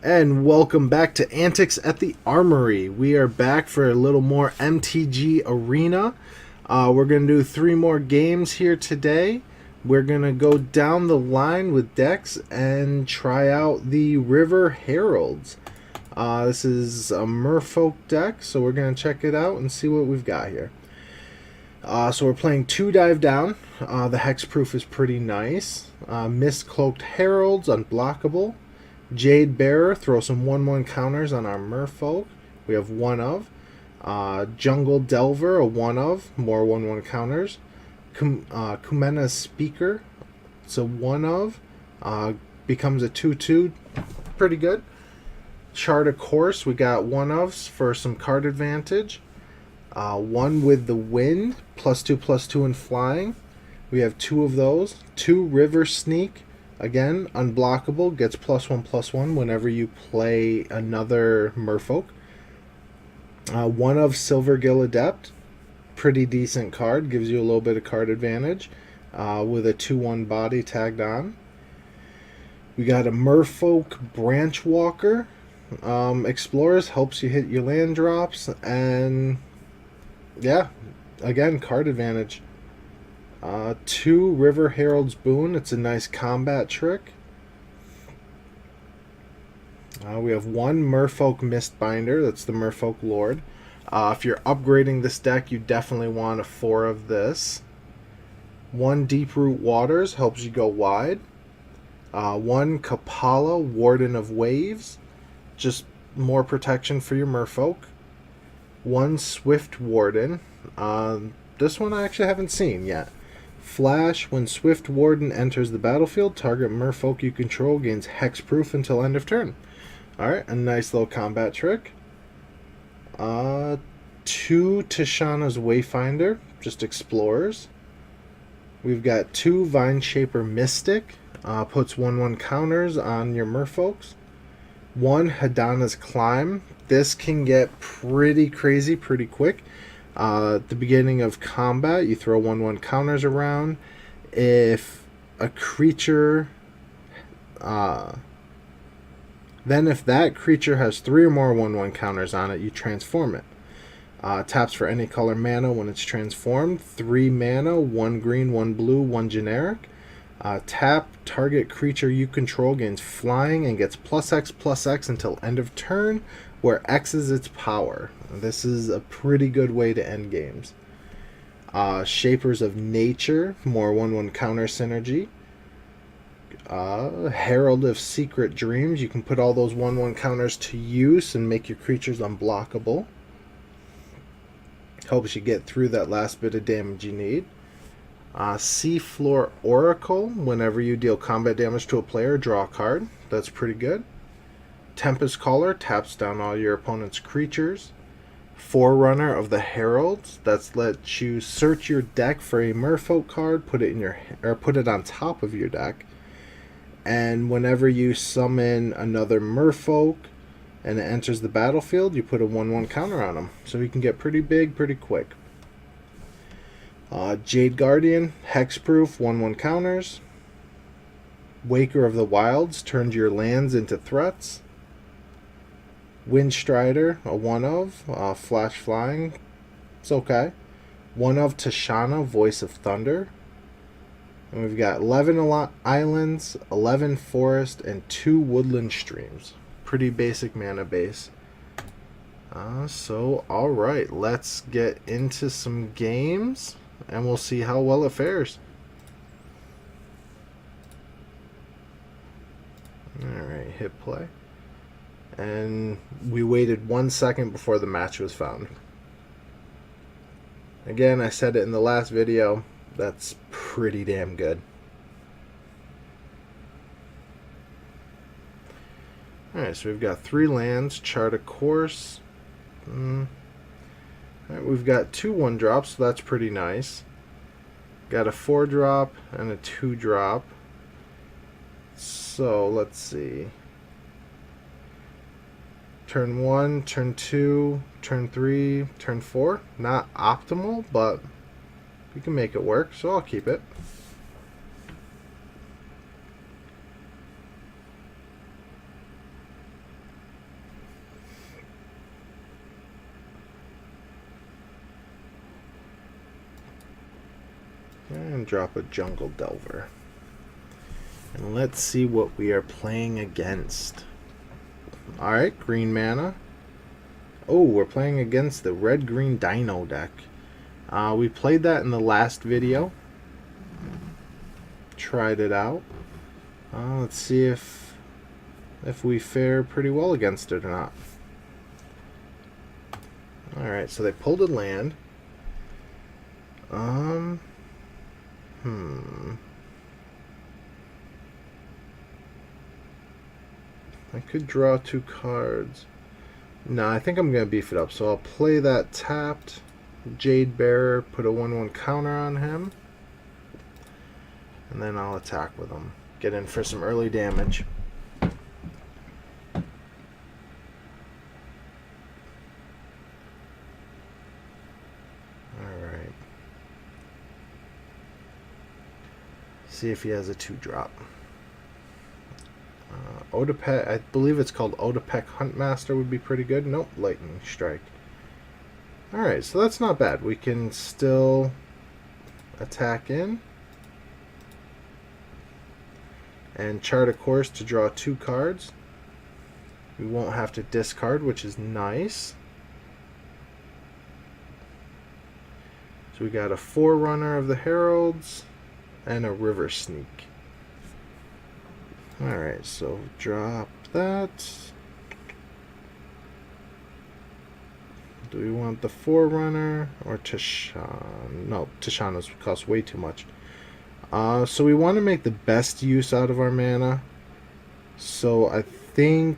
And welcome back to Antics at the Armory. We are back for a little more MTG Arena. We're going to do 3 more games here today. We're going to go down the line with decks and try out the River Heralds. This is a Merfolk deck, so we're going to check it out and see what we've got here. So we're playing 2 Dive Down. The hexproof is pretty nice. Mist-Cloaked Heralds, unblockable. Jade Bearer, throw some 1/1 counters on our Merfolk. We have 1 of. Jungle Delver, a 1 of, more 1/1 counters. Kumena's Speaker, it's a 1 of. Becomes a 2/2, pretty good. Chart a Course, we got 1 ofs for some card advantage. 1 with the Wind, +2/+2 in flying. We have 2 of those. 2 River Sneak. Again, unblockable, gets +1/+1 whenever you play another Merfolk. 1 of Silvergill Adept, pretty decent card, gives you a little bit of card advantage with a 2/1 body tagged on. We got a Merfolk Branch Walker. Explores, helps you hit your land drops, and yeah, again, card advantage. 2 River Heralds Boon. It's a nice combat trick. We have 1 Merfolk Mistbinder. That's the Merfolk Lord. If you're upgrading this deck, you definitely want a 4 of this. 1 Deeproot Waters. Helps you go wide. 1 Kapala, Warden of Waves. Just more protection for your Merfolk. 1 Swift Warden. This one I actually haven't seen yet. Flash, when Swift Warden enters the battlefield, target Merfolk you control gains hexproof until end of turn. Alright, a nice little combat trick. 2 Tishana's Wayfinder, just explorers. We've got 2 Vineshaper Mystic, puts 1/1 counters on your Merfolks. 1 Hadana's Climb. This can get pretty crazy pretty quick. At the beginning of combat, you throw 1/1 counters around. If a creature, then if that creature has 3 or more 1/1 counters on it, you transform it. Taps for any color mana when it's transformed. 3 mana, 1 green, 1 blue, 1 generic. Tap, target creature you control gains flying and gets +X/+X until end of turn, where X is its power. This is a pretty good way to end games. Shapers of Nature, more 1/1 counter synergy. Herald of Secret Dreams, you can put all those 1/1 counters to use and make your creatures unblockable. Helps you get through that last bit of damage you need. Seafloor Oracle, whenever you deal combat damage to a player, draw a card. That's pretty good. Tempest Caller, taps down all your opponent's creatures. Forerunner of the Heralds, that's lets you search your deck for a Merfolk card, put it on top of your deck, and whenever you summon another Merfolk and it enters the battlefield, you put a 1/1 counter on them, so you can get pretty big pretty quick. Jade Guardian, hexproof, 1/1 counters. Waker of the Wilds, turns your lands into threats. Windstrider, a 1 of, flash flying, it's okay. 1 of Tishana, Voice of Thunder. And we've got 11 islands, 11 forest, and 2 woodland streams. Pretty basic mana base. So, alright, let's get into some games, and we'll see how well it fares. Alright, hit play. And we waited 1 second before the match was found. Again, I said it in the last video, that's pretty damn good. Alright, so we've got 3 lands, Chart a Course. Alright, we've got 2 1-drops, so that's pretty nice. Got a 4-drop and a 2-drop. So, let's see. Turn 1, turn 2, turn 3, turn 4. Not optimal, but we can make it work, so I'll keep it. and drop a Jungle Delver. And let's see what we are playing against. Alright, green mana. Oh, we're playing against the red-green Dino deck. We played that in the last video. Tried it out. Let's see if we fare pretty well against it or not. Alright, so they pulled a land. I could draw 2 cards. No, I think I'm going to beef it up. So I'll play that tapped Jade Bearer, put a 1/1 counter on him. And then I'll attack with him. Get in for some early damage. Alright. See if he has a 2-drop. Odapek, I believe it's called Odapek Huntmaster would be pretty good. Nope, Lightning Strike. Alright, so that's not bad. We can still attack in. And chart a course to draw 2 cards. We won't have to discard, which is nice. So we got a Forerunner of the Heralds and a River Sneak. Alright, so drop that. Do we want the Forerunner or Tishan? No, Tishan costs way too much. So we want to make the best use out of our mana. So I think...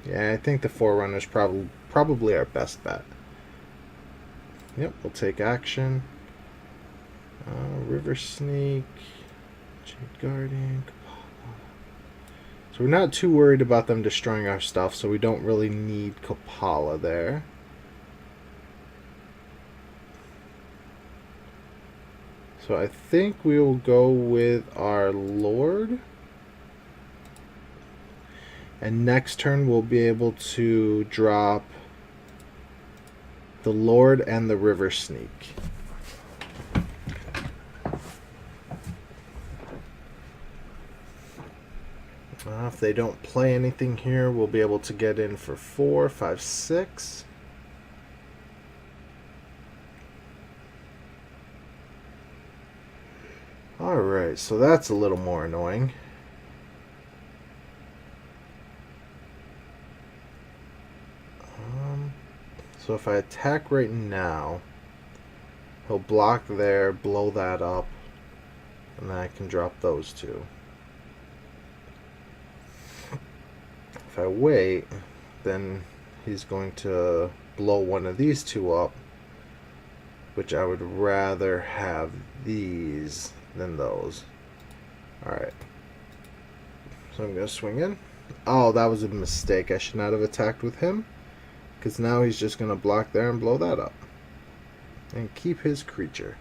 yeah, I think the Forerunner is probably our best bet. Yep, we'll take action. River Sneak... Jade Guardian. So we're not too worried about them destroying our stuff, so we don't really need Kopala there. So I think we will go with our Lord. And next turn we'll be able to drop the Lord and the River Sneak. If they don't play anything here, we'll be able to get in for 4, 5, 6. Alright, so that's a little more annoying. So if I attack right now, he'll block there, blow that up, and then I can drop those 2. If I wait, then he's going to blow one of these 2 up, which I would rather have these than those. Alright. So I'm going to swing in. Oh, that was a mistake. I should not have attacked with him, because now he's just going to block there and blow that up. And keep his creature.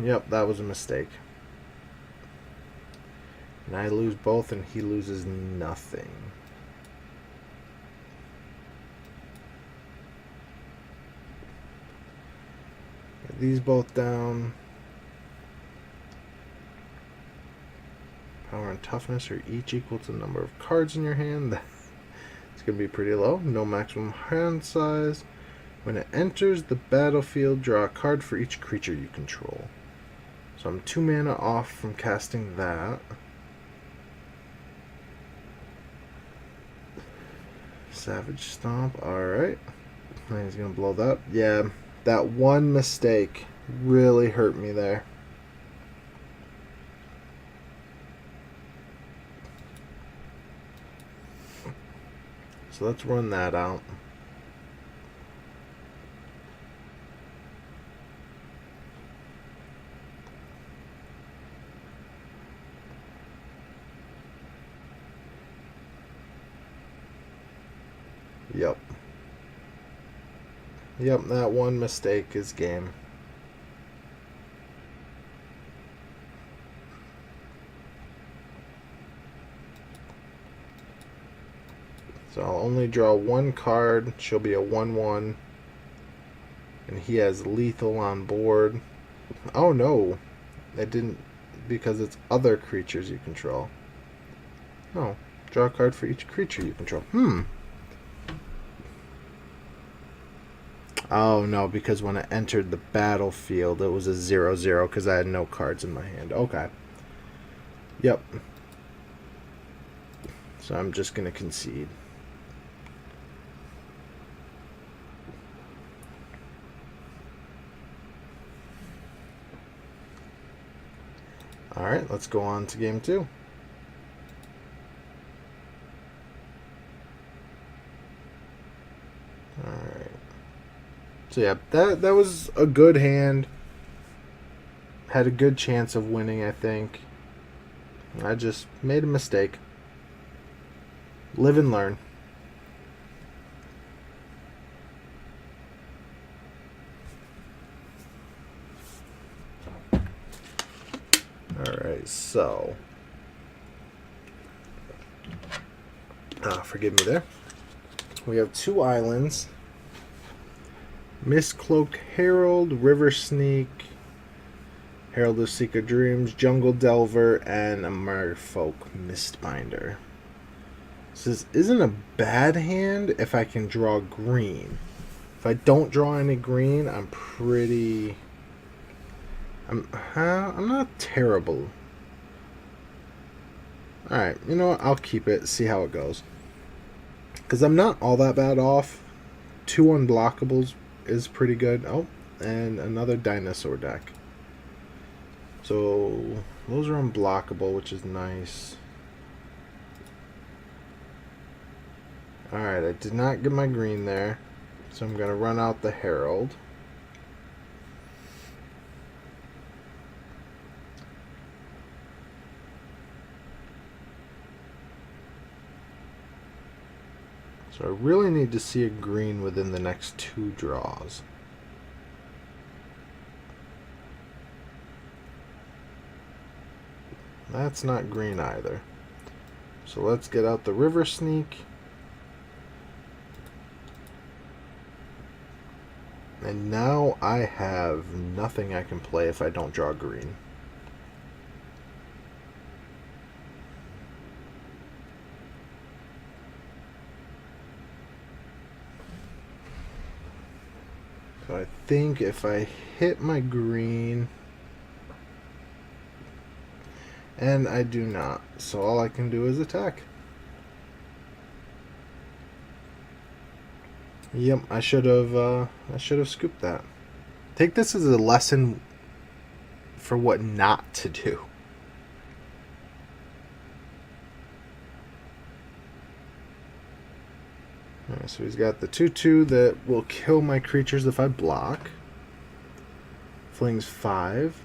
Yep, that was a mistake. And I lose both and he loses nothing. Get these both down. Power and toughness are each equal to the number of cards in your hand. It's going to be pretty low. No maximum hand size. When it enters the battlefield, draw a card for each creature you control. So I'm 2 mana off from casting that. Savage Stomp, alright. He's gonna blow that. Yeah, that one mistake really hurt me there. So let's run that out. Yep. Yep, that one mistake is game. So I'll only draw 1 card. She'll be a 1/1. And he has lethal on board. Oh no, that didn't, because it's other creatures you control. No, draw a card for each creature you control. Oh no, because when it entered the battlefield, it was a 0/0 because I had no cards in my hand. Okay. Yep. So I'm just going to concede. Alright, let's go on to game 2. Alright. So yeah, that was a good hand. Had a good chance of winning, I think. I just made a mistake. Live and learn. Alright, so forgive me there. We have 2 islands. Mistcloaked Herald, River Sneak, Herald of Secret Dreams, Jungle Delver, and a Merfolk Mistbinder. So this isn't a bad hand if I can draw green. If I don't draw any green, I'm not terrible. Alright, you know what? I'll keep it, see how it goes. Because I'm not all that bad off. 2 unblockables is pretty good. Oh, and another dinosaur deck. So those are unblockable, which is nice. Alright, I did not get my green there. So I'm going to run out the Herald. So I really need to see a green within the next 2 draws. That's not green either. So let's get out the River Sneak. And now I have nothing I can play if I don't draw green. So I think if I hit my green, and I do not, so all I can do is attack. Yep, I should have scooped that. Take this as a lesson for what not to do. Alright, so he's got the 2/2 that will kill my creatures if I block. Flings 5.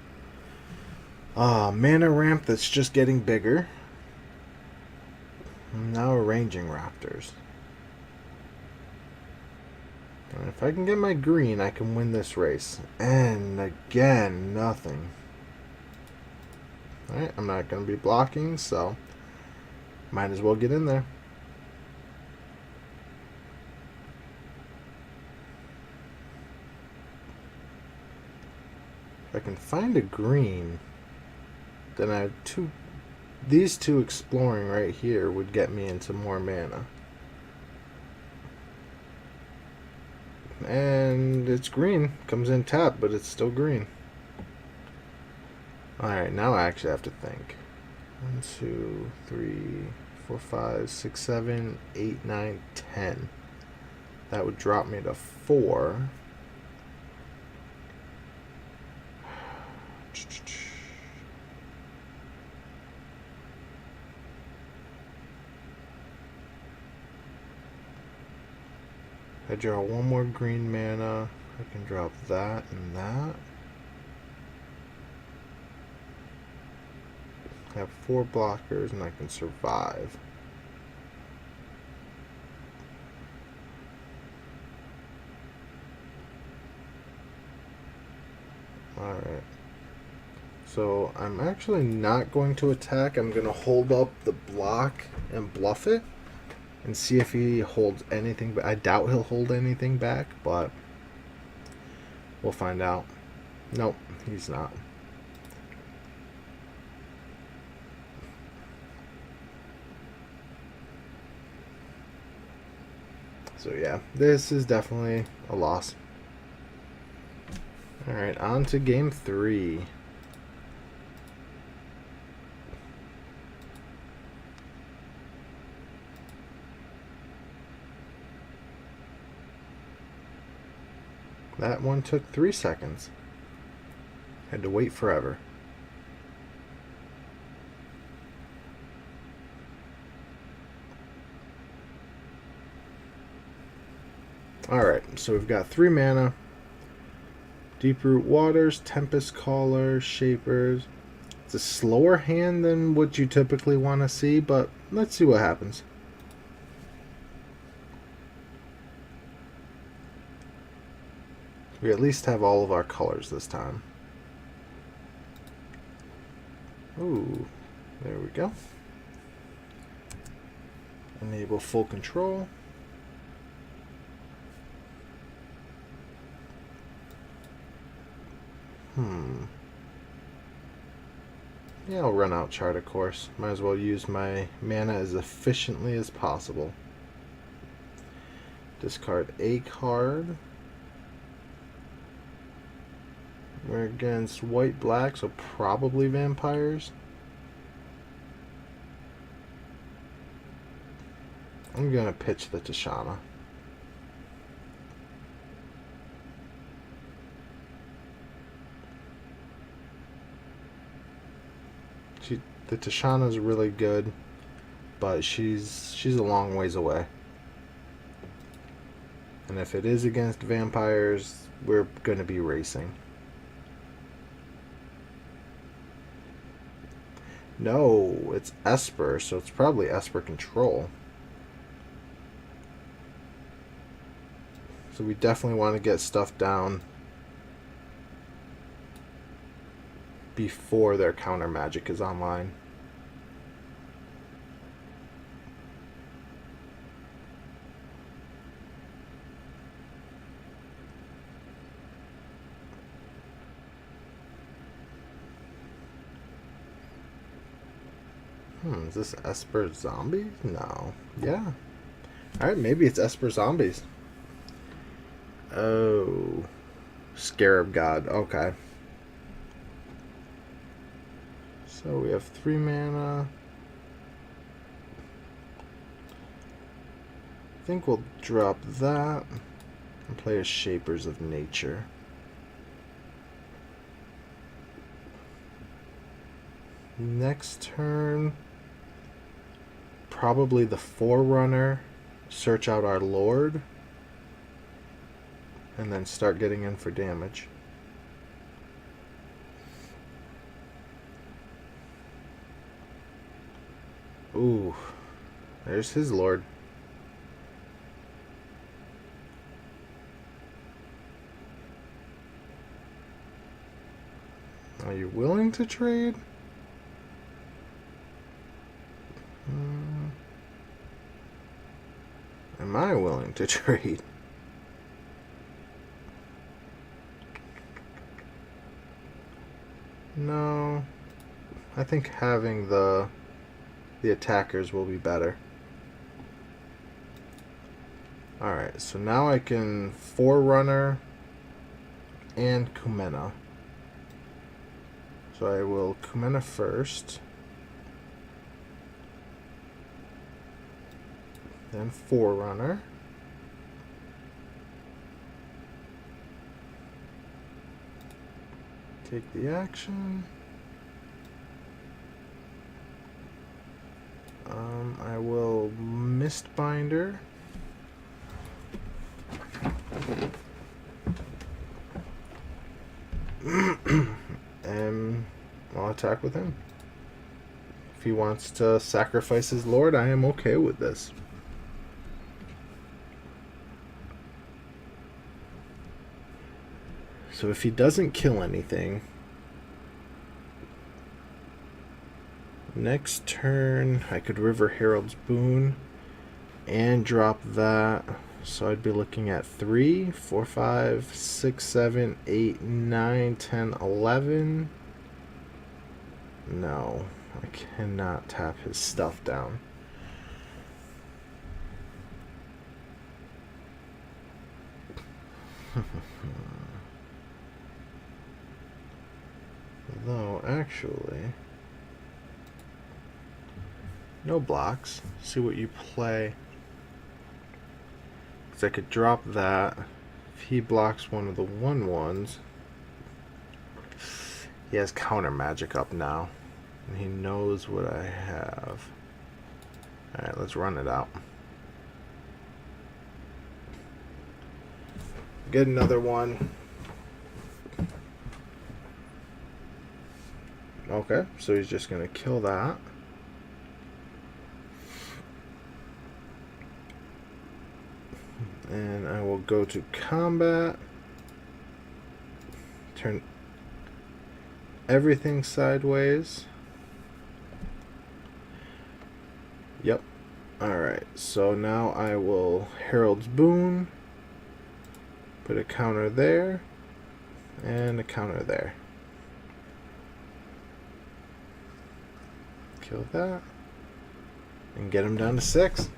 Mana ramp that's just getting bigger. Now arranging raptors. And if I can get my green, I can win this race. And again, nothing. Alright, I'm not going to be blocking, so might as well get in there. If I can find a green, then I have these 2 exploring right here would get me into more mana. And it's green. Comes in tapped, but it's still green. Alright, now I actually have to think. 1, 2, 3, 4, 5, 6, 7, 8, 9, 10. That would drop me to 4. I draw 1 more green mana. I can drop that and that. I have 4 blockers and I can survive. Alright. So I'm actually not going to attack. I'm going to hold up the block and bluff it. And see if he holds anything, but I doubt he'll hold anything back, but We'll find out. Nope, he's not. So yeah, this is definitely a loss. Alright, on to game 3. That one took 3 seconds. Had to wait forever. Alright, so we've got 3 mana. Deep-root Waters, Tempest Caller, Shapers. It's a slower hand than what you typically want to see, but let's see what happens. We at least have all of our colors this time. Ooh, there we go. Enable full control. Yeah, I'll run out Chart of Course. Might as well use my mana as efficiently as possible. Discard a card. We're against white-black, so probably vampires. I'm gonna pitch the Tishana. The Tishana's really good, but she's a long ways away. And if it is against vampires, we're gonna be racing. No, it's Esper, so it's probably Esper Control. So we definitely want to get stuff down before their counter magic is online. Is this Esper Zombies? No. Yeah. Alright, maybe it's Esper Zombies. Oh. Scarab God. Okay. So we have 3 mana. I think we'll drop that and play a Shapers of Nature. Next turn, probably the Forerunner, search out our Lord, and then start getting in for damage. Ooh, there's his Lord. Are you willing to trade? Am I willing to trade? No. I think having the attackers will be better. Alright, so now I can Forerunner and Kumena. So I will Kumena first. Then Forerunner. Take the action. I will Mistbinder. And I'll attack with him. If he wants to sacrifice his Lord, I am okay with this. So if he doesn't kill anything, next turn I could River Heralds Boon and drop that So I'd be looking at 3, 4, 5, 6, 7, 8, 9, 10, 11. No, I cannot tap his stuff down. Though, actually, no blocks. See what you play. Because I could drop that. If he blocks one of the 1/1s, he has counter magic up now. And he knows what I have. Alright, let's run it out. Get another one. Okay, so he's just going to kill that. And I will go to combat. Turn everything sideways. Yep. Alright, so now I will Herald's Boon. Put a counter there. And a counter there. Kill that. And get him down to 6.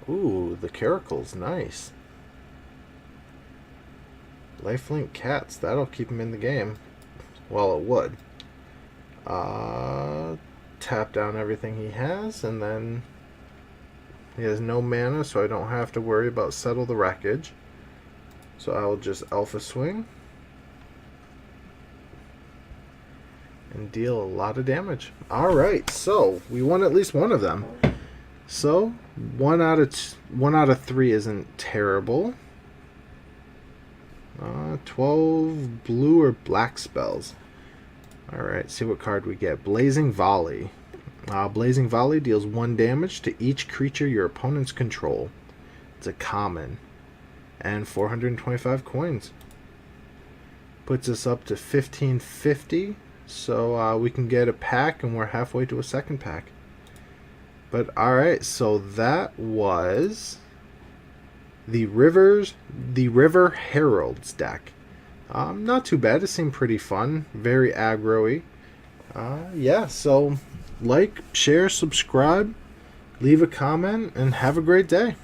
Ooh, the Caracle's nice. Lifelink Cats, that'll keep him in the game. Well, it would. Tap down everything he has, and then he has no mana, so I don't have to worry about Settle the Wreckage. So I will just Alpha Swing and deal a lot of damage. Alright, so we won at least one of them. So 1 out of 3 isn't terrible. 12 blue or black spells. Alright, see what card we get. Blazing Volley. Blazing Volley deals 1 damage to each creature your opponents control. It's a common. And 425 coins. Puts us up to 1550. So we can get a pack, and we're halfway to a second pack. But alright, so that was the River Heralds deck. Not too bad. It seemed pretty fun. Very aggro-y. Yeah, so like, share, subscribe, leave a comment, and have a great day.